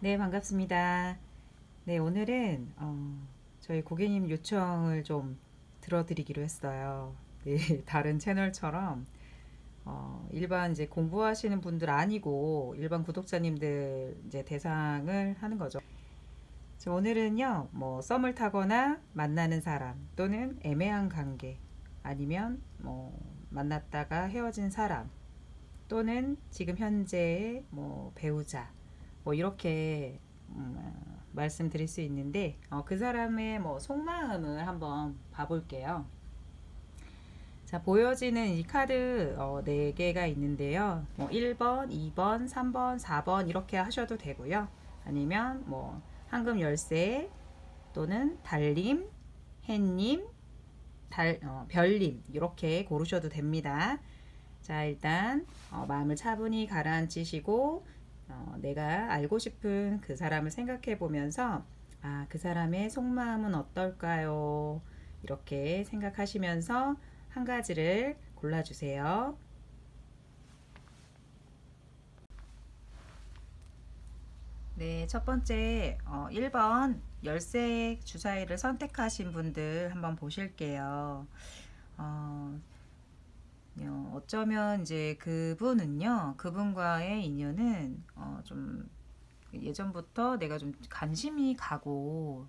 네, 반갑습니다. 네, 오늘은 저희 고객님 요청을 좀 들어드리기로 했어요. 네, 다른 채널처럼 일반 이제 공부하시는 분들 아니고 일반 구독자님들 이제 대상을 하는 거죠. 오늘은요, 뭐 썸을 타거나 만나는 사람 또는 애매한 관계 아니면 뭐 만났다가 헤어진 사람 또는 지금 현재의 뭐 배우자 뭐 이렇게 말씀드릴 수 있는데 그 사람의 뭐 속마음을 한번 봐볼게요. 자, 보여지는 이 카드 4개가 있는데요. 뭐 1번, 2번, 3번, 4번 이렇게 하셔도 되고요. 아니면 뭐 황금 열쇠 또는 달님, 해님, 별님 이렇게 고르셔도 됩니다. 자, 일단 마음을 차분히 가라앉히시고 내가 알고 싶은 그 사람을 생각해 보면서 그 사람의 속마음은 어떨까요? 이렇게 생각하시면서 한 가지를 골라주세요. 네, 첫 번째 1번 열쇠 주사위를 선택하신 분들 한번 보실게요. 어쩌면 이제 그분과의 인연은 좀 예전부터 내가 좀 관심이 가고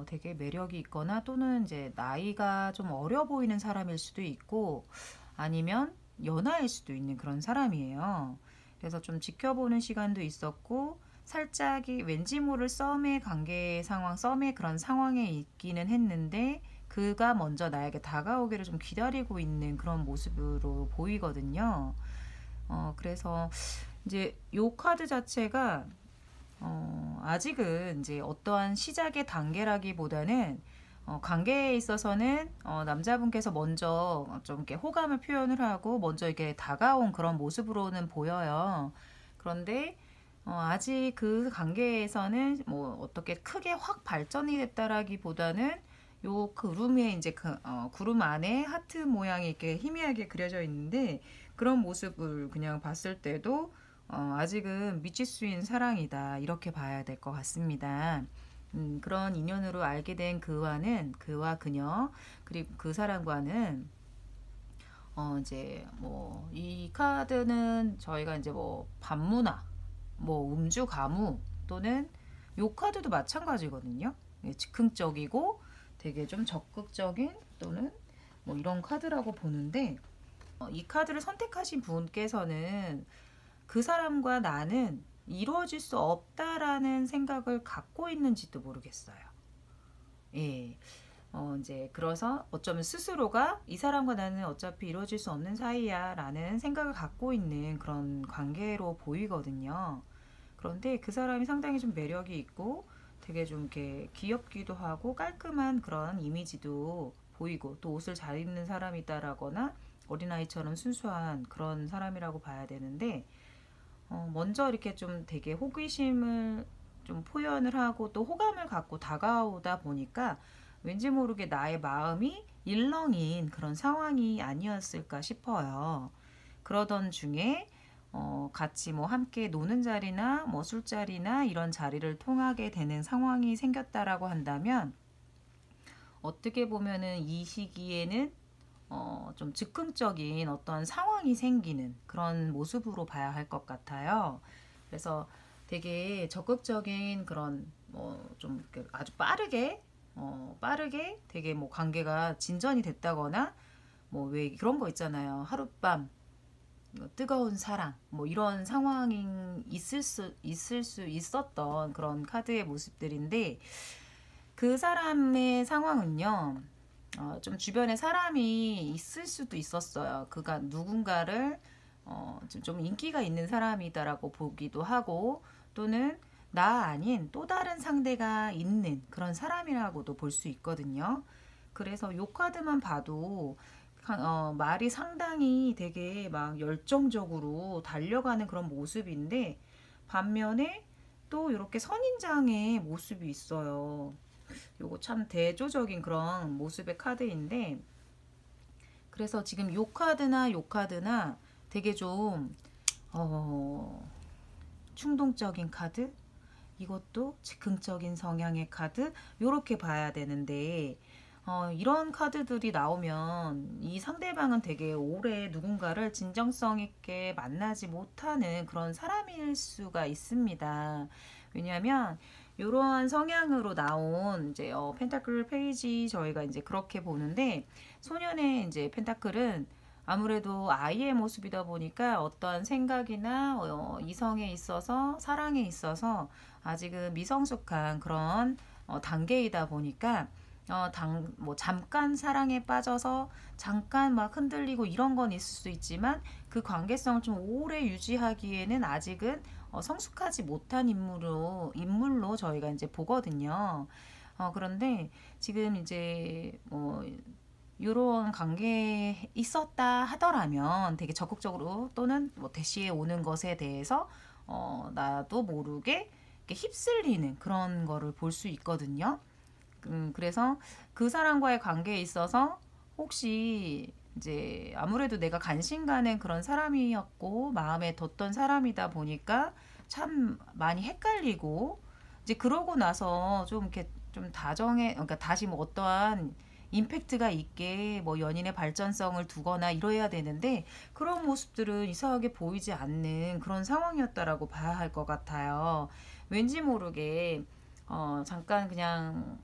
되게 매력이 있거나 또는 이제 나이가 좀 어려 보이는 사람일 수도 있고 아니면 연하일 수도 있는 그런 사람이에요. 그래서 좀 지켜보는 시간도 있었고 살짝이 왠지 모를 썸의 그런 상황에 있기는 했는데 그가 먼저 나에게 다가오기를 좀 기다리고 있는 그런 모습으로 보이거든요. 그래서 이제 요 카드 자체가 아직은 이제 어떠한 시작의 단계라기보다는 관계에 있어서는 남자분께서 먼저 좀 이렇게 호감을 표현을 하고 먼저 이렇게 다가온 그런 모습으로는 보여요. 그런데 아직 그 관계에서는 뭐 어떻게 크게 확 발전이 됐다라기보다는 요 구름에 이제 구름 안에 하트 모양이 이렇게 희미하게 그려져 있는데 그런 모습을 그냥 봤을 때도 아직은 미치수인 사랑이다 이렇게 봐야 될 것 같습니다. 그런 인연으로 알게 된 그와 그녀 그리고 그 사람과는 이제 뭐 이 카드는 저희가 이제 뭐 반문화 뭐 음주 가무 또는 요 카드도 마찬가지거든요. 예, 즉흥적이고 되게 좀 적극적인 또는 뭐 이런 카드라고 보는데 이 카드를 선택하신 분께서는 그 사람과 나는 이루어질 수 없다라는 생각을 갖고 있는지도 모르겠어요. 예. 이제 그래서 어쩌면 스스로가 이 사람과 나는 어차피 이루어질 수 없는 사이야 라는 생각을 갖고 있는 그런 관계로 보이거든요. 그런데 그 사람이 상당히 좀 매력이 있고 되게 좀 이렇게 귀엽기도 하고 깔끔한 그런 이미지도 보이고 또 옷을 잘 입는 사람이다라거나 어린아이처럼 순수한 그런 사람이라고 봐야 되는데 먼저 이렇게 좀 되게 호기심을 좀 표현을 하고 또 호감을 갖고 다가오다 보니까 왠지 모르게 나의 마음이 일렁인 그런 상황이 아니었을까 싶어요. 그러던 중에 같이 뭐 함께 노는 자리나 뭐 술자리나 이런 자리를 통하게 되는 상황이 생겼다라고 한다면 어떻게 보면은 이 시기에는 좀 즉흥적인 어떤 상황이 생기는 그런 모습으로 봐야 할 것 같아요. 그래서 되게 적극적인 그런 뭐 좀 아주 빠르게 되게 뭐 관계가 진전이 됐다거나 뭐 왜 그런 거 있잖아요. 하룻밤 뜨거운 사랑 뭐 이런 상황이 있을 수 있었던 그런 카드의 모습들인데 그 사람의 상황은요. 좀 주변에 사람이 있을 수도 있었어요. 그가 누군가를 좀 인기가 있는 사람이다라고 보기도 하고 또는 나 아닌 또 다른 상대가 있는 그런 사람이라고도 볼 수 있거든요. 그래서 요 카드만 봐도 말이 상당히 되게 막 열정적으로 달려가는 그런 모습인데 반면에 또 이렇게 선인장의 모습이 있어요. 요거 참 대조적인 그런 모습의 카드인데, 그래서 지금 요 카드나 되게 좀 충동적인 카드, 이것도 즉흥적인 성향의 카드, 요렇게 봐야 되는데, 이런 카드들이 나오면 이 상대방은 되게 오래 누군가를 진정성 있게 만나지 못하는 그런 사람일 수가 있습니다. 왜냐하면 이러한 성향으로 나온 이제 펜타클 페이지, 저희가 이제 그렇게 보는데, 소년의 이제 펜타클은 아무래도 아이의 모습이다 보니까 어떠한 생각이나 이성에 있어서, 사랑에 있어서 아직은 미성숙한 그런 단계이다 보니까, 뭐 잠깐 사랑에 빠져서 잠깐 막 흔들리고 이런 건 있을 수 있지만, 그 관계성을 좀 오래 유지하기에는 아직은 성숙하지 못한 인물로 저희가 이제 보거든요. 그런데 지금 이제 뭐 이런 관계에 있었다 하더라면 되게 적극적으로, 또는 뭐 대시에 오는 것에 대해서 나도 모르게 이렇게 휩쓸리는 그런 거를 볼 수 있거든요. 그래서 그 사람과의 관계에 있어서 혹시 이제 아무래도 내가 관심 가는 그런 사람이었고 마음에 뒀던 사람이다 보니까 참 많이 헷갈리고, 이제 그러고 나서 좀 이렇게 좀 다정해, 그러니까 다시 뭐 어떠한 임팩트가 있게 뭐 연인의 발전성을 두거나 이래야 되는데, 그런 모습들은 이상하게 보이지 않는 그런 상황이었다라고 봐야 할 것 같아요. 왠지 모르게 잠깐 그냥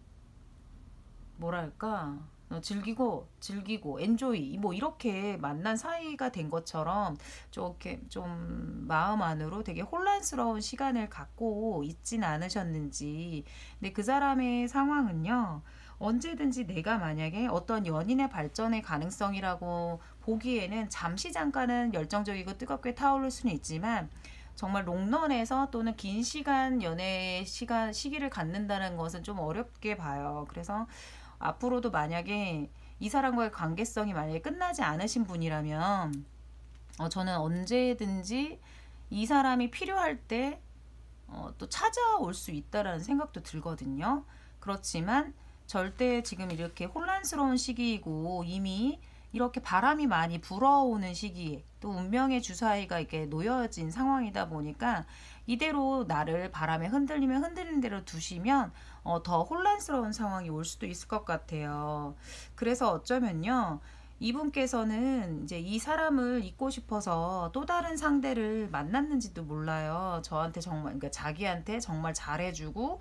뭐랄까, 즐기고 엔조이 뭐 이렇게 만난 사이가 된 것처럼 좀 이렇게 좀 마음 안으로 되게 혼란스러운 시간을 갖고 있진 않으셨는지. 근데 그 사람의 상황은요, 언제든지 내가 만약에 어떤 연인의 발전의 가능성이라고 보기에는 잠시 잠깐은 열정적이고 뜨겁게 타오를 수는 있지만, 정말 롱런에서 또는 긴 시간 연애 시기를 갖는다는 것은 좀 어렵게 봐요. 그래서 앞으로도 만약에 이 사람과의 관계성이 만약에 끝나지 않으신 분이라면, 저는 언제든지 이 사람이 필요할 때 또 찾아올 수 있다라는 생각도 들거든요. 그렇지만 절대 지금 이렇게 혼란스러운 시기이고, 이미 이렇게 바람이 많이 불어오는 시기에 또 운명의 주사위가 이렇게 놓여진 상황이다 보니까, 이대로 나를 바람에 흔들리면 흔들리는 대로 두시면 더 혼란스러운 상황이 올 수도 있을 것 같아요. 그래서 어쩌면요, 이분께서는 이제 이 사람을 잊고 싶어서 또 다른 상대를 만났는지도 몰라요. 저한테 정말, 그러니까 자기한테 정말 잘해주고,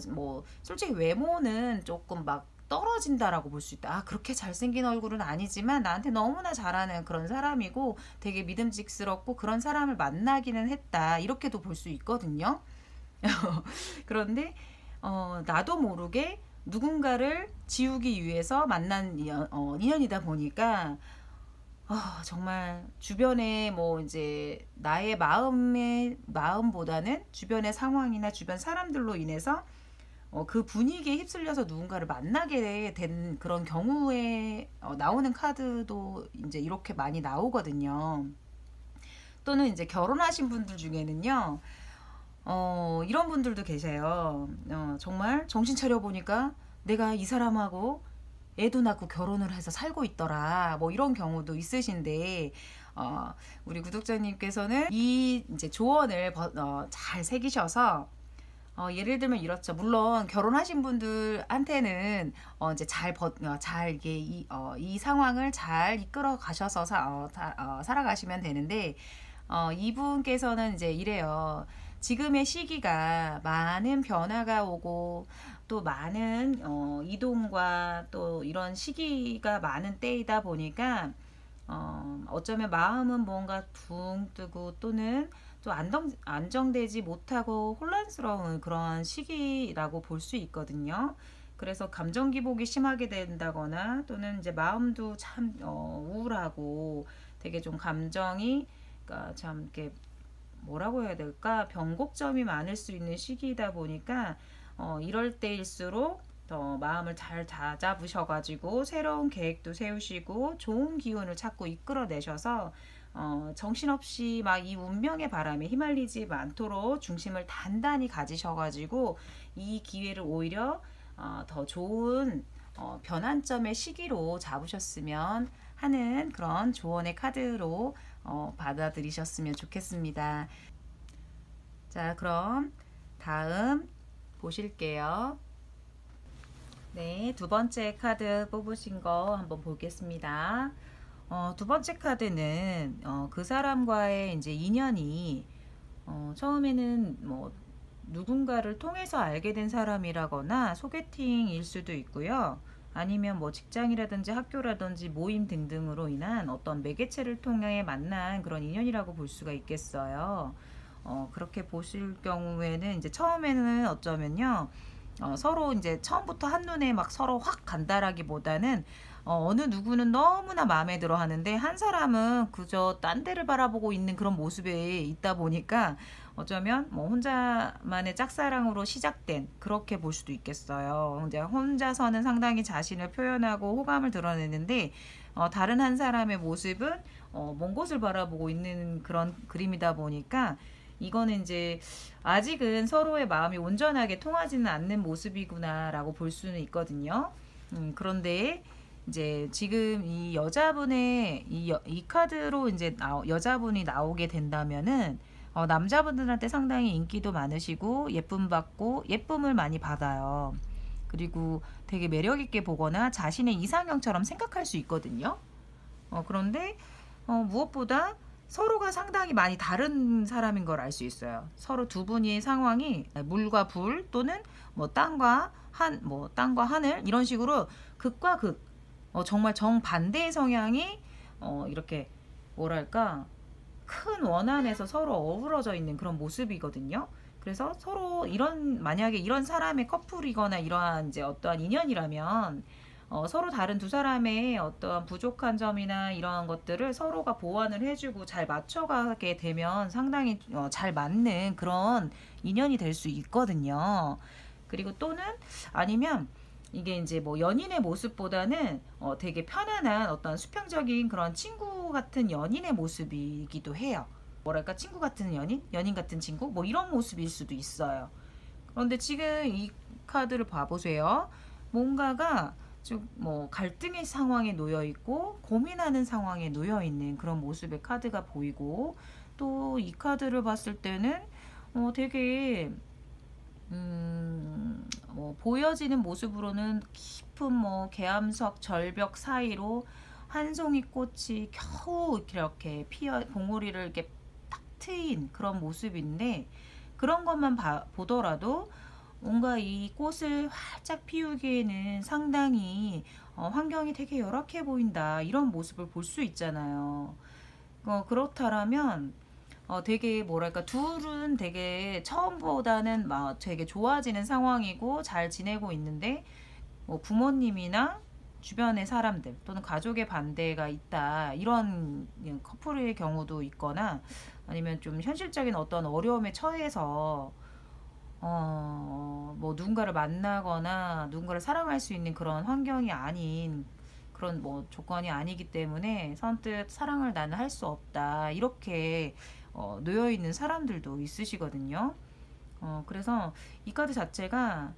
뭐 솔직히 외모는 조금 막 떨어진다라고 볼 수 있다. 그렇게 잘생긴 얼굴은 아니지만 나한테 너무나 잘하는 그런 사람이고 되게 믿음직스럽고 그런 사람을 만나기는 했다, 이렇게도 볼 수 있거든요. 그런데 나도 모르게 누군가를 지우기 위해서 만난 인연이다 보니까, 정말 주변에 뭐 이제 나의 마음보다는 주변의 상황이나 주변 사람들로 인해서 그 분위기에 휩쓸려서 누군가를 만나게 된 그런 경우에 나오는 카드도 이제 이렇게 많이 나오거든요. 또는 이제 결혼하신 분들 중에는요, 이런 분들도 계세요. 정말 정신 차려 보니까 내가 이 사람하고 애도 낳고 결혼을 해서 살고 있더라, 뭐 이런 경우도 있으신데, 우리 구독자님께서는 이 이제 조언을 잘 새기셔서, 예를 들면 이렇죠. 물론 결혼하신 분들한테는 이제 잘 이게 이 상황을 잘 이끌어 가셔서 살아가시면 되는데, 이분께서는 이제 이래요. 지금의 시기가 많은 변화가 오고 또 많은 이동과 또 이런 시기가 많은 때이다 보니까, 어쩌면 마음은 뭔가 붕 뜨고 또는 또 안정되지 못하고 혼란스러운 그런 시기라고 볼 수 있거든요. 그래서 감정 기복이 심하게 된다거나 또는 이제 마음도 참 우울하고 되게 좀 감정이, 그러니까 참 이렇게 뭐라고 해야 될까, 변곡점이 많을 수 있는 시기이다 보니까 이럴 때일수록 더 마음을 잘 다잡으셔가지고 새로운 계획도 세우시고 좋은 기운을 자꾸 이끌어내셔서 정신없이 막 이 운명의 바람에 휘말리지 않도록 중심을 단단히 가지셔가지고 이 기회를 오히려 더 좋은 변환점의 시기로 잡으셨으면 하는 그런 조언의 카드로 받아들이셨으면 좋겠습니다. 자, 그럼 다음 보실게요. 네, 두 번째 카드 뽑으신 거 한번 보겠습니다. 두 번째 카드는 그 사람과의 이제 인연이 처음에는 뭐 누군가를 통해서 알게 된 사람이라거나 소개팅일 수도 있고요. 아니면 뭐 직장이라든지 학교라든지 모임 등등으로 인한 어떤 매개체를 통해 만난 그런 인연이라고 볼 수가 있겠어요. 그렇게 보실 경우에는 이제 처음에는 어쩌면요. 서로 이제 처음부터 한눈에 막 서로 확 간다라기보다는 어느 누구는 너무나 마음에 들어 하는데 한 사람은 그저 딴 데를 바라보고 있는 그런 모습에 있다 보니까 어쩌면 뭐 혼자만의 짝사랑으로 시작된 그렇게 볼 수도 있겠어요. 이제 혼자서는 상당히 자신을 표현하고 호감을 드러내는데 다른 한 사람의 모습은 먼 곳을 바라보고 있는 그런 그림이다 보니까 이거는 이제 아직은 서로의 마음이 온전하게 통하지는 않는 모습이구나라고 볼 수는 있거든요. 그런데 이제 지금 이 여자분의 이 카드로 이제 여자분이 나오게 된다면은 남자분들한테 상당히 인기도 많으시고 예쁨 받고 예쁨을 많이 받아요. 그리고 되게 매력 있게 보거나 자신의 이상형처럼 생각할 수 있거든요. 그런데 무엇보다 서로가 상당히 많이 다른 사람인 걸 알 수 있어요. 서로 두 분의 상황이 물과 불 또는 뭐 땅과 하늘 이런 식으로 극과 극, 정말 정반대의 성향이 이렇게 뭐랄까 큰 원안에서 서로 어우러져 있는 그런 모습이거든요. 그래서 서로 만약에 이런 사람의 커플이거나 이러한 이제 어떠한 인연이라면 서로 다른 두 사람의 어떠한 부족한 점이나 이러한 것들을 서로가 보완을 해주고 잘 맞춰가게 되면 상당히 잘 맞는 그런 인연이 될 수 있거든요. 그리고 또는 아니면 이게 이제 뭐 연인의 모습보다는 되게 편안한 어떤 수평적인 그런 친구 같은 연인의 모습이기도 해요. 뭐랄까 친구 같은 연인 같은 친구 뭐 이런 모습일 수도 있어요. 그런데 지금 이 카드를 봐보세요. 뭔가가 좀 뭐 갈등의 상황에 놓여 있고 고민하는 상황에 놓여 있는 그런 모습의 카드가 보이고 또 이 카드를 봤을 때는 되게 뭐 보여지는 모습으로는 깊은 뭐 계암석 절벽 사이로 한 송이 꽃이 겨우 이렇게 봉우리를 이렇게 탁 트인 그런 모습인데 그런 것만 보더라도 뭔가 이 꽃을 활짝 피우기에는 상당히 환경이 되게 열악해 보인다 이런 모습을 볼 수 있잖아요. 그렇다면 되게 뭐랄까 둘은 되게 처음보다는 막 되게 좋아지는 상황이고 잘 지내고 있는데 뭐 부모님이나 주변의 사람들 또는 가족의 반대가 있다 이런 커플의 경우도 있거나 아니면 좀 현실적인 어떤 어려움에 처해서 뭐 누군가를 만나거나 누군가를 사랑할 수 있는 그런 환경이 아닌 그런 뭐 조건이 아니기 때문에 선뜻 사랑을 나는 할 수 없다 이렇게 놓여 있는 사람들도 있으시거든요. 그래서 이 카드 자체가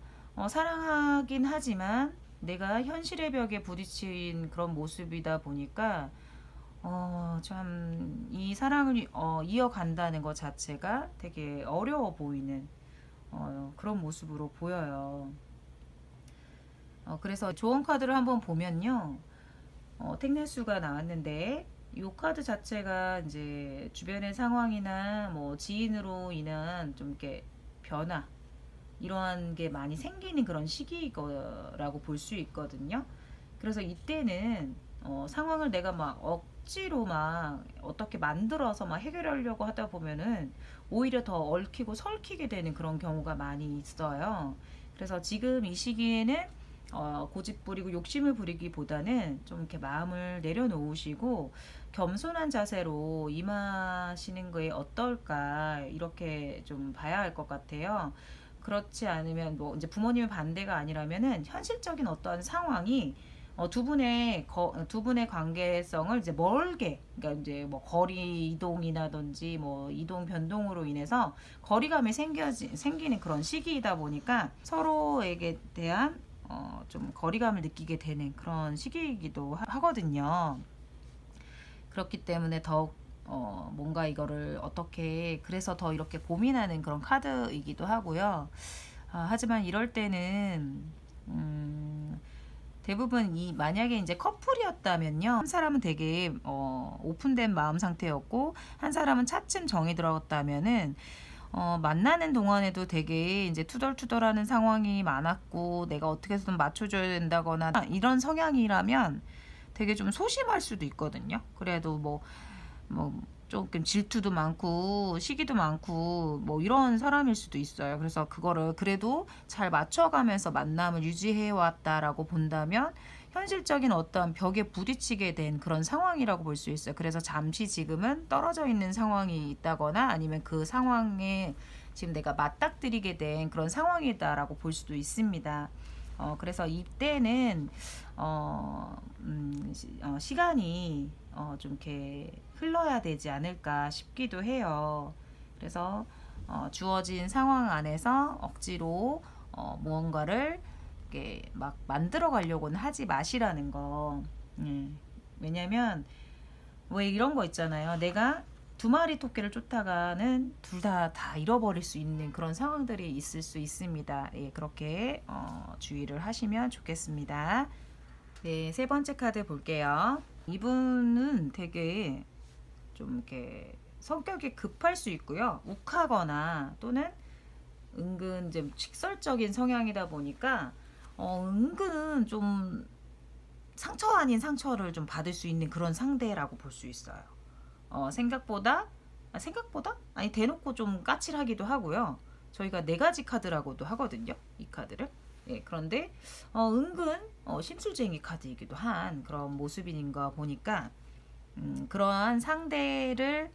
사랑하긴 하지만 내가 현실의 벽에 부딪힌 그런 모습이다 보니까 참 이 사랑을 이어간다는 것 자체가 되게 어려워 보이는 그런 모습으로 보여요. 그래서 조언 카드를 한번 보면요. 택내수가 나왔는데 이 카드 자체가 이제 주변의 상황이나 뭐 지인으로 인한 좀 이렇게 변화 이러한 게 많이 생기는 그런 시기라고 볼 수 있거든요. 그래서 이때는 상황을 내가 막 억지로 막 어떻게 만들어서 막 해결하려고 하다 보면은 오히려 더 얽히고 설키게 되는 그런 경우가 많이 있어요. 그래서 지금 이 시기에는 고집 부리고 욕심을 부리기보다는 좀 이렇게 마음을 내려놓으시고 겸손한 자세로 임하시는 거에 어떨까 이렇게 좀 봐야 할 것 같아요. 그렇지 않으면 뭐 이제 부모님의 반대가 아니라면은 현실적인 어떤 상황이 두 분의 관계성을 이제 멀게 그러니까 이제 뭐 거리 이동이라든지 뭐 이동 변동으로 인해서 거리감이 생기는 그런 시기이다 보니까 서로에게 대한 좀 거리감을 느끼게 되는 그런 시기이기도 하거든요. 그렇기 때문에 더욱 뭔가 이거를 어떻게 그래서 더 이렇게 고민하는 그런 카드이기도 하고요. 하지만 이럴 때는 대부분 만약에 이제 커플이었다면요, 한 사람은 되게 오픈된 마음 상태였고 한 사람은 차츰 정이 들었다면은 만나는 동안에도 되게 이제 투덜투덜하는 상황이 많았고 내가 어떻게 해서든 맞춰줘야 된다거나 이런 성향이라면 되게 좀 소심할 수도 있거든요. 그래도 뭐 조금 질투도 많고 시기도 많고 뭐 이런 사람일 수도 있어요. 그래서 그거를 그래도 잘 맞춰가면서 만남을 유지해 왔다라고 본다면 현실적인 어떤 벽에 부딪히게 된 그런 상황이라고 볼 수 있어요. 그래서 잠시 지금은 떨어져 있는 상황이 있다거나 아니면 그 상황에 지금 내가 맞닥뜨리게 된 그런 상황이다라고 볼 수도 있습니다. 그래서 이때는 시간이 좀 이렇게 흘러야 되지 않을까 싶기도 해요. 그래서 주어진 상황 안에서 억지로 무언가를 이렇게 막 만들어 가려고는 하지 마시라는 거. 왜냐면 왜 이런 거 있잖아요. 내가 두 마리 토끼를 쫓다가는 둘 다 잃어버릴 수 있는 그런 상황들이 있을 수 있습니다. 예, 그렇게 주의를 하시면 좋겠습니다. 네, 세 번째 카드 볼게요. 이분은 되게 좀 이렇게 성격이 급할 수 있고요. 욱하거나 또는 은근 좀 직설적인 성향이다 보니까 은근 좀 상처 아닌 상처를 좀 받을 수 있는 그런 상대라고 볼 수 있어요. 생각보다 아니 대놓고 좀 까칠하기도 하고요. 저희가 네 가지 카드라고도 하거든요. 이 카드를. 예, 그런데 은근 심술쟁이 카드이기도 한 그런 모습인가 보니까 그러한 상대를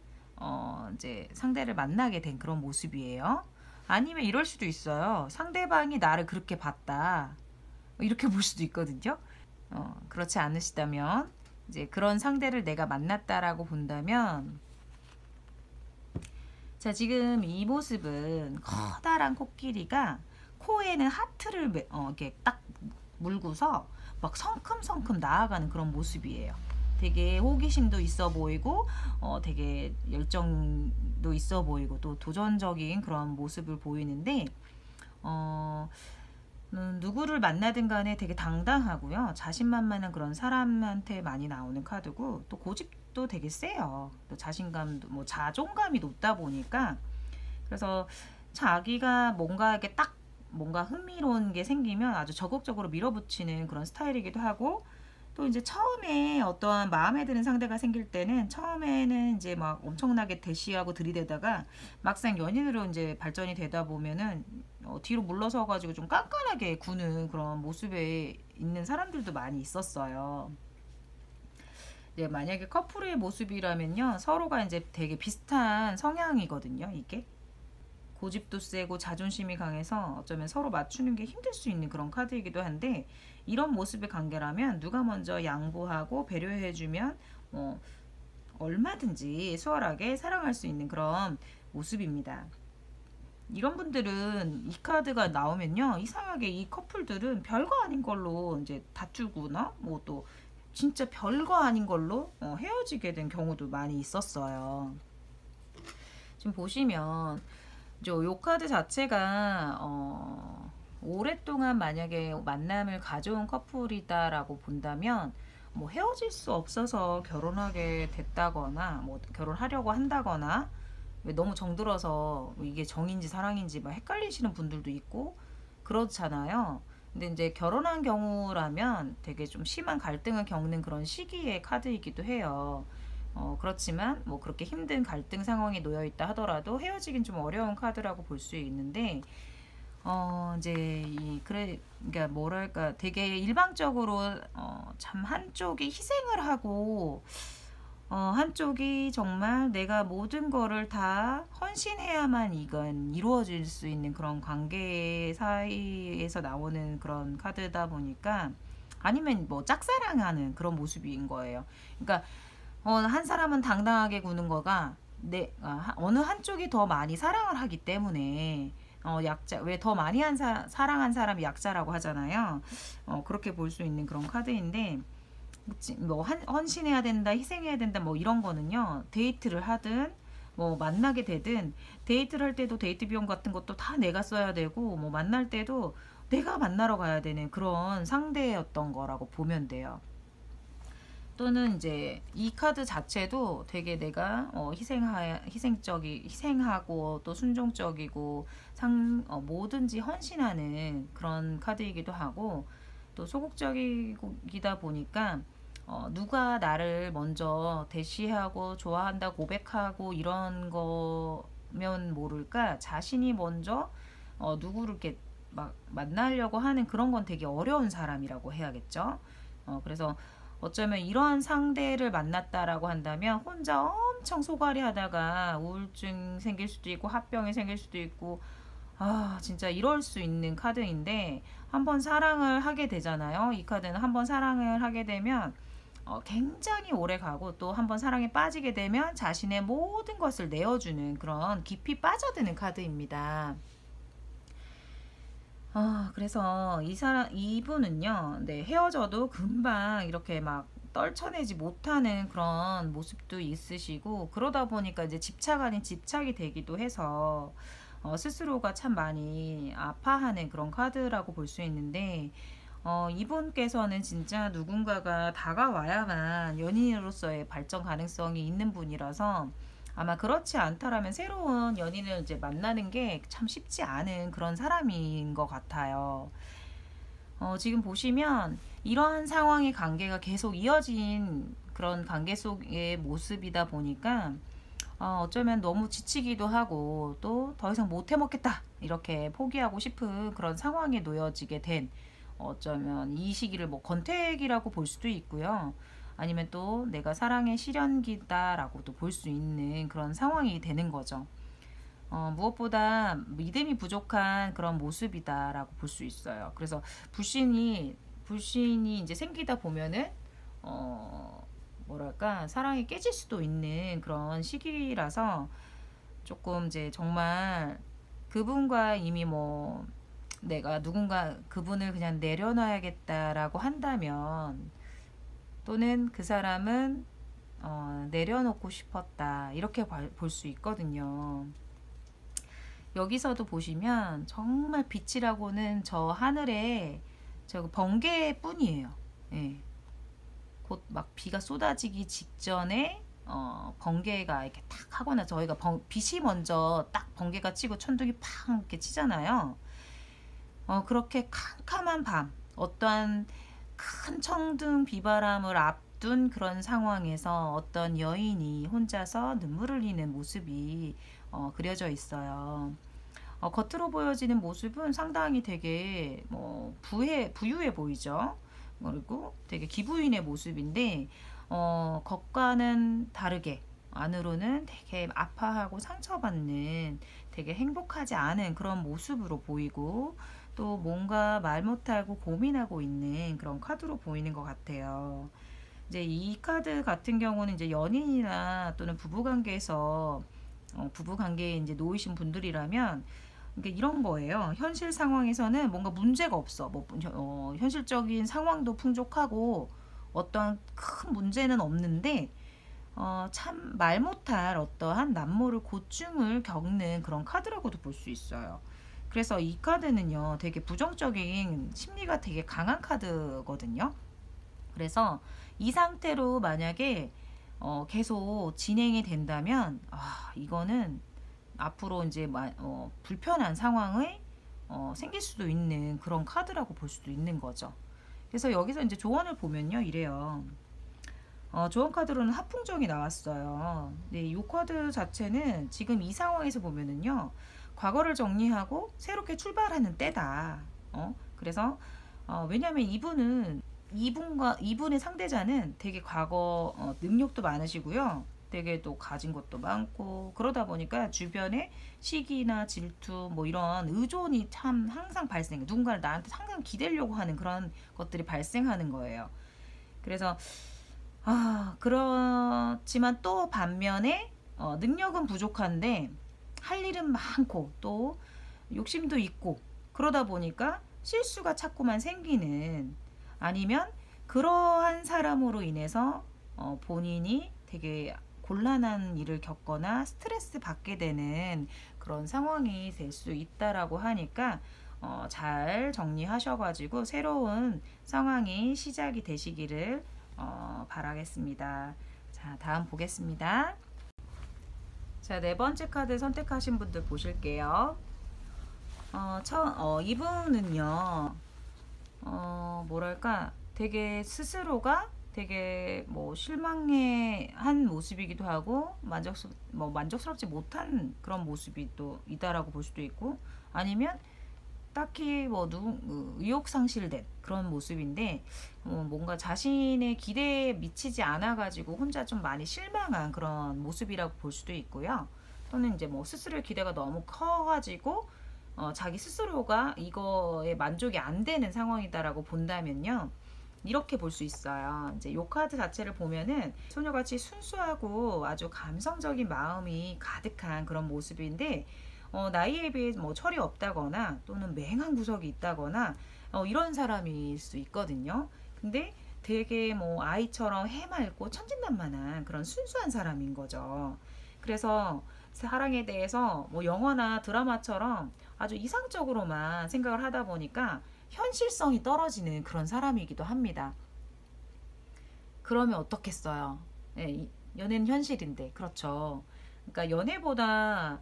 이제 상대를 만나게 된 그런 모습이에요. 아니면 이럴 수도 있어요. 상대방이 나를 그렇게 봤다. 이렇게 볼 수도 있거든요. 그렇지 않으시다면 이제 그런 상대를 내가 만났다라고 본다면 자, 지금 이 모습은 커다란 코끼리가 코에는 하트를 이렇게 딱 물고서 막 성큼성큼 나아가는 그런 모습이에요. 되게 호기심도 있어 보이고 되게 열정도 있어 보이고 또 도전적인 그런 모습을 보이는데 누구를 만나든 간에 되게 당당하고요. 자신만만한 그런 사람한테 많이 나오는 카드고 또 고집도 되게 세요. 또 자신감도 뭐 자존감이 높다 보니까 그래서 자기가 뭔가 이렇게 딱 뭔가 흥미로운 게 생기면 아주 적극적으로 밀어붙이는 그런 스타일이기도 하고 또 이제 처음에 어떠한 마음에 드는 상대가 생길 때는 처음에는 이제 막 엄청나게 대시하고 들이대다가 막상 연인으로 이제 발전이 되다 보면은 뒤로 물러서 가지고 좀 깐깐하게 구는 그런 모습에 있는 사람들도 많이 있었어요. 이제 만약에 커플의 모습이라면요, 서로가 이제 되게 비슷한 성향이거든요. 이게 고집도 세고 자존심이 강해서 어쩌면 서로 맞추는 게 힘들 수 있는 그런 카드이기도 한데 이런 모습의 관계라면 누가 먼저 양보하고 배려해주면 얼마든지 수월하게 사랑할 수 있는 그런 모습입니다. 이런 분들은 이 카드가 나오면요, 이상하게 이 커플들은 별거 아닌 걸로 이제 다투거나 뭐 또 진짜 별거 아닌 걸로 헤어지게 된 경우도 많이 있었어요. 지금 보시면 요 카드 자체가 오랫동안 만약에 만남을 가져온 커플이다라고 본다면 뭐 헤어질 수 없어서 결혼하게 됐다거나 뭐 결혼하려고 한다거나 왜 너무 정들어서 이게 정인지 사랑인지 막 헷갈리시는 분들도 있고 그렇잖아요. 근데 이제 결혼한 경우라면 되게 좀 심한 갈등을 겪는 그런 시기의 카드이기도 해요. 그렇지만 뭐 그렇게 힘든 갈등 상황에 놓여 있다 하더라도 헤어지긴 좀 어려운 카드라고 볼 수 있는데 이제 그러니까 뭐랄까 되게 일방적으로 참 한쪽이 희생을 하고 한쪽이 정말 내가 모든 거를 다 헌신해야만 이건 이루어질 수 있는 그런 관계 사이에서 나오는 그런 카드다 보니까 아니면 뭐 짝사랑하는 그런 모습인 거예요. 그러니까 한 사람은 당당하게 구는 거가 어느 한쪽이 더 많이 사랑을 하기 때문에 약자, 왜 더 많이 사랑한 사람이 약자라고 하잖아요. 그렇게 볼 수 있는 그런 카드인데, 뭐 헌신해야 된다, 희생해야 된다, 뭐 이런 거는요. 데이트를 하든 뭐 만나게 되든, 데이트를 할 때도 데이트 비용 같은 것도 다 내가 써야 되고, 뭐 만날 때도 내가 만나러 가야 되는 그런 상대였던 거라고 보면 돼요. 또는 이제 이 카드 자체도 되게 내가 희생하고 또 순종적이고 뭐든지 헌신하는 그런 카드이기도 하고, 또 소극적이다 보니까 누가 나를 먼저 대시하고 좋아한다 고백하고 이런 거면 모를까 자신이 먼저 누구를 이렇게 막 만나려고 하는 그런 건 되게 어려운 사람이라고 해야겠죠. 그래서 어쩌면 이러한 상대를 만났다라고 한다면 혼자 엄청 소갈이 하다가 우울증 생길 수도 있고 합병이 생길 수도 있고, 진짜 이럴 수 있는 카드인데, 한번 사랑을 하게 되잖아요. 이 카드는 한번 사랑을 하게 되면 굉장히 오래 가고, 또 한번 사랑에 빠지게 되면 자신의 모든 것을 내어주는 그런 깊이 빠져드는 카드입니다. 그래서 이분은요, 네, 헤어져도 금방 이렇게 막 떨쳐내지 못하는 그런 모습도 있으시고, 그러다 보니까 이제 집착 아닌 집착이 되기도 해서, 스스로가 참 많이 아파하는 그런 카드라고 볼 수 있는데, 이분께서는 진짜 누군가가 다가와야만 연인으로서의 발전 가능성이 있는 분이라서, 아마 그렇지 않다라면 새로운 연인을 이제 만나는 게 참 쉽지 않은 그런 사람인 것 같아요. 지금 보시면 이러한 상황의 관계가 계속 이어진 그런 관계 속의 모습이다 보니까 어쩌면 너무 지치기도 하고, 또 더 이상 못 해먹겠다 이렇게 포기하고 싶은 그런 상황에 놓여지게 된, 어쩌면 이 시기를 뭐 권태기라고 볼 수도 있고요. 아니면 또 내가 사랑의 실현기다라고도 볼 수 있는 그런 상황이 되는 거죠. 무엇보다 믿음이 부족한 그런 모습이다라고 볼 수 있어요. 그래서 불신이 이제 생기다 보면은 뭐랄까 사랑이 깨질 수도 있는 그런 시기라서, 조금 이제 정말 그분과 이미 뭐 내가 누군가 그분을 그냥 내려놔야겠다라고 한다면, 또는 그 사람은 내려놓고 싶었다 이렇게 볼 수 있거든요. 여기서도 보시면 정말 빛이라고는 저 하늘에 저 번개뿐이에요. 예. 곧 막 비가 쏟아지기 직전에 번개가 이렇게 탁 하거나, 저희가 빛이 먼저 딱 번개가 치고 천둥이 팡 이렇게 치잖아요. 그렇게 캄캄한 밤, 어떠한 큰 천둥 비바람을 앞둔 그런 상황에서 어떤 여인이 혼자서 눈물을 흘리는 모습이 그려져 있어요. 겉으로 보여지는 모습은 상당히 되게 뭐 부유해 보이죠. 그리고 되게 기부인의 모습인데, 겉과는 다르게 안으로는 되게 아파하고 상처받는, 되게 행복하지 않은 그런 모습으로 보이고, 또 뭔가 말 못하고 고민하고 있는 그런 카드로 보이는 것 같아요. 이제 이 카드 같은 경우는 이제 연인이나 또는 부부관계에 이제 놓이신 분들이라면, 그러니까 이런 거예요. 현실 상황에서는 뭔가 문제가 없어. 뭐 현실적인 상황도 풍족하고 어떠한 큰 문제는 없는데, 참 말 못할 어떠한 남모를 고충을 겪는 그런 카드라고도 볼 수 있어요. 그래서 이 카드는요, 되게 부정적인 심리가 되게 강한 카드거든요. 그래서 이 상태로 만약에 계속 진행이 된다면, 이거는 앞으로 이제 불편한 상황이 생길 수도 있는 그런 카드라고 볼 수도 있는 거죠. 그래서 여기서 이제 조언을 보면요, 이래요. 조언 카드로는 하풍정이 나왔어요. 네, 이 카드 자체는 지금 이 상황에서 보면은요, 과거를 정리하고 새롭게 출발하는 때다. 그래서 왜냐하면 이분의 상대자는 되게 과거 능력도 많으시고요. 되게 또 가진 것도 많고, 그러다 보니까 주변에 시기나 질투 뭐 이런 의존이 참 항상 발생해. 누군가를 나한테 항상 기대려고 하는 그런 것들이 발생하는 거예요. 그래서 그렇지만 또 반면에 능력은 부족한데 할 일은 많고, 또 욕심도 있고 그러다 보니까 실수가 자꾸만 생기는, 아니면 그러한 사람으로 인해서 본인이 되게 곤란한 일을 겪거나 스트레스 받게 되는 그런 상황이 될 수 있다라고 하니까 잘 정리하셔가지고 새로운 상황이 시작이 되시기를 바라겠습니다. 자, 다음 보겠습니다. 자, 네 번째 카드 선택하신 분들 보실게요. 이분은요, 뭐랄까, 되게 스스로가 되게 뭐 실망해 한 모습이기도 하고 만족스럽지 못한 그런 모습이 또 있다라고 볼 수도 있고, 아니면 딱히 뭐 의욕 상실된 그런 모습인데, 뭔가 자신의 기대에 미치지 않아 가지고 혼자 좀 많이 실망한 그런 모습이라고 볼 수도 있고요. 또는 이제 뭐 스스로의 기대가 너무 커 가지고 자기 스스로가 이거에 만족이 안 되는 상황이다라고 본다면요, 이렇게 볼 수 있어요. 이제 요 카드 자체를 보면은 소녀같이 순수하고 아주 감성적인 마음이 가득한 그런 모습인데, 나이에 비해 뭐 철이 없다거나 또는 맹한 구석이 있다거나 이런 사람일 수 있거든요. 근데 되게 뭐 아이처럼 해맑고 천진난만한 그런 순수한 사람인 거죠. 그래서 사랑에 대해서 뭐 영화나 드라마처럼 아주 이상적으로만 생각을 하다 보니까 현실성이 떨어지는 그런 사람이기도 합니다. 그러면 어떻겠어요? 예, 연애는 현실인데, 그렇죠. 그러니까 연애보다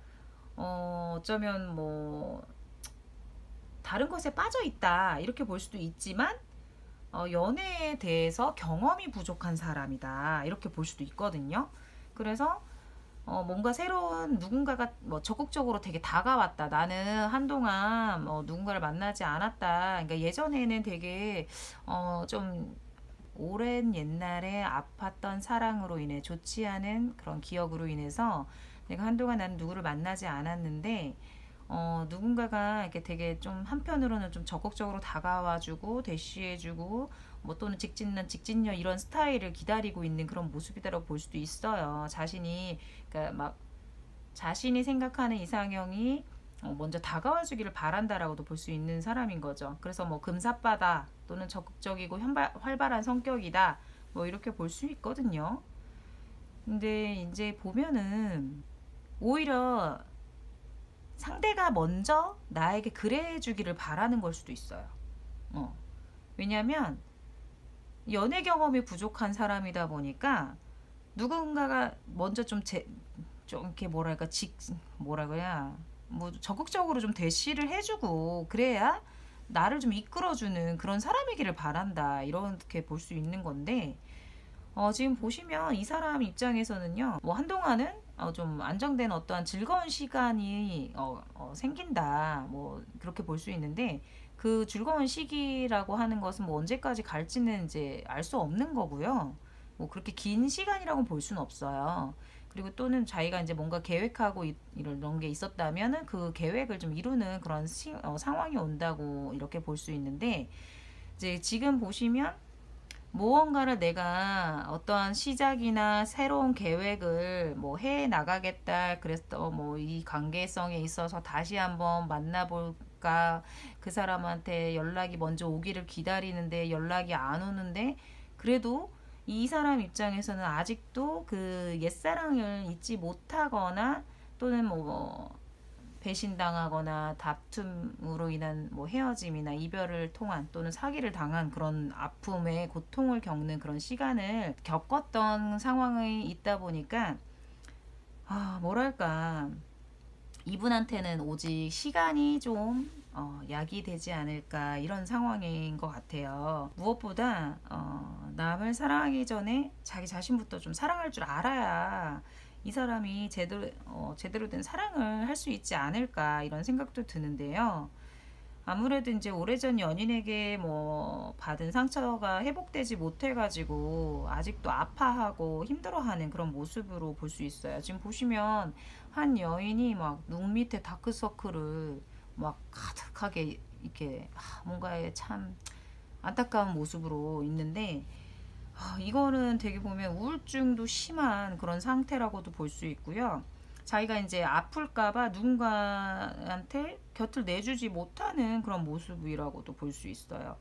어쩌면 뭐 다른 것에 빠져 있다 이렇게 볼 수도 있지만, 연애에 대해서 경험이 부족한 사람이다 이렇게 볼 수도 있거든요. 그래서 뭔가 새로운 누군가가 뭐 적극적으로 되게 다가왔다. 나는 한동안 누군가를 만나지 않았다. 그러니까 예전에는 되게 좀 오랜 옛날에 아팠던 사랑으로 인해 좋지 않은 그런 기억으로 인해서 내가 한동안 나는 누구를 만나지 않았는데, 누군가가 이렇게 되게 좀 한편으로는 좀 적극적으로 다가와주고 대시해주고 뭐 또는 직진난 직진녀 이런 스타일을 기다리고 있는 그런 모습이다라고 볼 수도 있어요. 그러니까 막 자신이 생각하는 이상형이 먼저 다가와 주기를 바란다라고도 볼 수 있는 사람인 거죠. 그래서 뭐 금사빠다 또는 적극적이고 활발한 성격이다 뭐 이렇게 볼 수 있거든요. 근데 이제 보면은 오히려 상대가 먼저 나에게 그래 주기를 바라는 걸 수도 있어요. 어. 왜냐면 연애 경험이 부족한 사람이다 보니까 누군가가 먼저 좀 이렇게 뭐라 그래야, 뭐 적극적으로 좀 대시를 해주고 그래야 나를 좀 이끌어주는 그런 사람이기를 바란다 이렇게 볼 수 있는 건데, 지금 보시면 이 사람 입장에서는요, 뭐 한동안은 좀 안정된 어떠한 즐거운 시간이 생긴다 뭐 그렇게 볼 수 있는데, 그 즐거운 시기라고 하는 것은 뭐 언제까지 갈지는 이제 알 수 없는 거고요. 뭐 그렇게 긴 시간이라고 볼 수는 없어요. 그리고 또는 자기가 이제 뭔가 계획하고 이런 게 있었다면은 그 계획을 좀 이루는 그런 상황이 온다고 이렇게 볼 수 있는데, 이제 지금 보시면 무언가를 내가 어떠한 시작이나 새로운 계획을 뭐 해 나가겠다. 그래서 뭐 이 관계성에 있어서 다시 한번 만나볼까. 그 사람한테 연락이 먼저 오기를 기다리는데 연락이 안 오는데, 그래도 이 사람 입장에서는 아직도 그 옛사랑을 잊지 못하거나 또는 뭐 배신당하거나 다툼으로 인한 뭐 헤어짐이나 이별을 통한 또는 사기를 당한 그런 아픔의 고통을 겪는 그런 시간을 겪었던 상황이 있다 보니까, 뭐랄까, 이분한테는 오직 시간이 좀 약이 되지 않을까 이런 상황인 것 같아요. 무엇보다 남을 사랑하기 전에 자기 자신부터 좀 사랑할 줄 알아야 이 사람이 제대로 된 사랑을 할 수 있지 않을까 이런 생각도 드는데요. 아무래도 이제 오래전 연인에게 뭐 받은 상처가 회복되지 못해가지고 아직도 아파하고 힘들어하는 그런 모습으로 볼 수 있어요. 지금 보시면 한 여인이 막 눈 밑에 다크서클을 막 가득하게 이렇게 뭔가에 참 안타까운 모습으로 있는데, 이거는 되게 보면 우울증도 심한 그런 상태라고도 볼 수 있고요. 자기가 이제 아플까봐 누군가한테 곁을 내주지 못하는 그런 모습이라고도 볼 수 있어요.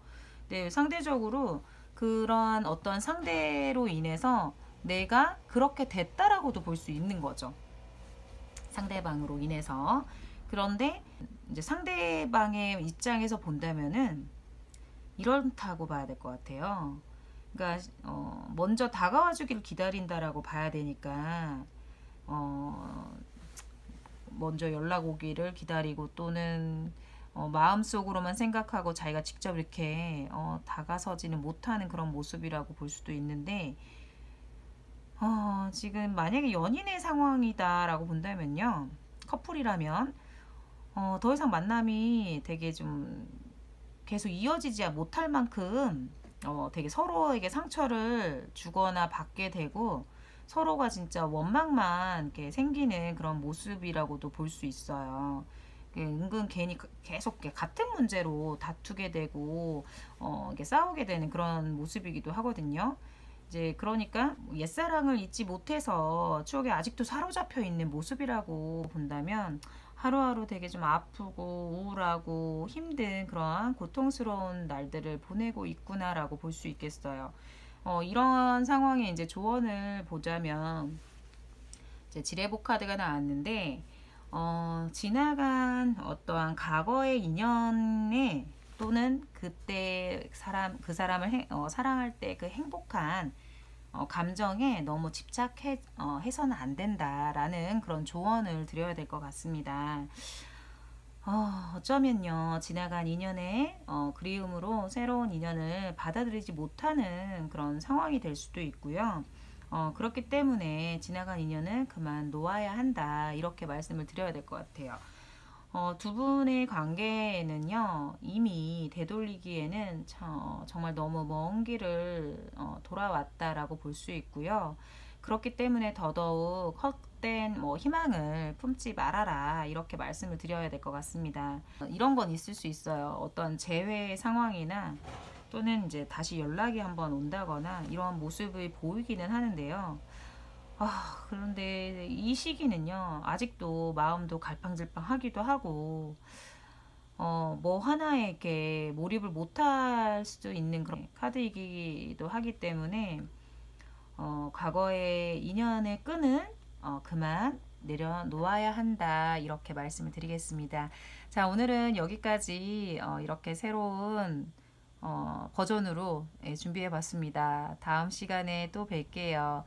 네, 상대적으로 그러한 어떤 상대로 인해서 내가 그렇게 됐다라고도 볼 수 있는 거죠. 상대방으로 인해서. 그런데 이제 상대방의 입장에서 본다면은 이렇다고 봐야 될 것 같아요. 그러니까 먼저 다가와 주기를 기다린다라고 봐야 되니까 먼저 연락 오기를 기다리고 또는 마음속으로만 생각하고 자기가 직접 이렇게 다가서지는 못하는 그런 모습이라고 볼 수도 있는데 지금 만약에 연인의 상황이다라고 본다면요. 커플이라면 더 이상 만남이 되게 좀 계속 이어지지 못할 만큼 되게 서로에게 상처를 주거나 받게 되고 서로가 진짜 원망만 이렇게 생기는 그런 모습이라고도 볼 수 있어요. 은근 괜히 계속 같은 문제로 다투게 되고 이렇게 싸우게 되는 그런 모습이기도 하거든요. 이제 그러니까 옛사랑을 잊지 못해서 추억에 아직도 사로잡혀 있는 모습이라고 본다면 하루하루 되게 좀 아프고 우울하고 힘든 그러한 고통스러운 날들을 보내고 있구나라고 볼 수 있겠어요. 이런 상황에 이제 조언을 보자면 이제 지뢰복 카드가 나왔는데 지나간 어떠한 과거의 인연에 또는 그때 그 사람을 사랑할 때 그 행복한 감정에 너무 해서는 안 된다라는 그런 조언을 드려야 될 것 같습니다. 어쩌면요, 지나간 인연의 그리움으로 새로운 인연을 받아들이지 못하는 그런 상황이 될 수도 있고요. 그렇기 때문에 지나간 인연은 그만 놓아야 한다. 이렇게 말씀을 드려야 될 것 같아요. 두 분의 관계는요, 이미 되돌리기에는 정말 너무 먼 길을 돌아왔다라고 볼 수 있고요. 그렇기 때문에 더더욱 헛된 희망을 품지 말아라. 이렇게 말씀을 드려야 될 것 같습니다. 이런 건 있을 수 있어요. 어떤 재회 상황이나 또는 이제 다시 연락이 한번 온다거나 이런 모습을 보이기는 하는데요. 그런데 이 시기는요, 아직도 마음도 갈팡질팡 하기도 하고, 뭐 하나에 이렇게 몰입을 못할 수도 있는 그런 카드이기도 하기 때문에, 과거의 인연의 끈은 그만 내려놓아야 한다. 이렇게 말씀을 드리겠습니다. 자, 오늘은 여기까지 이렇게 새로운 버전으로 준비해 봤습니다. 다음 시간에 또 뵐게요.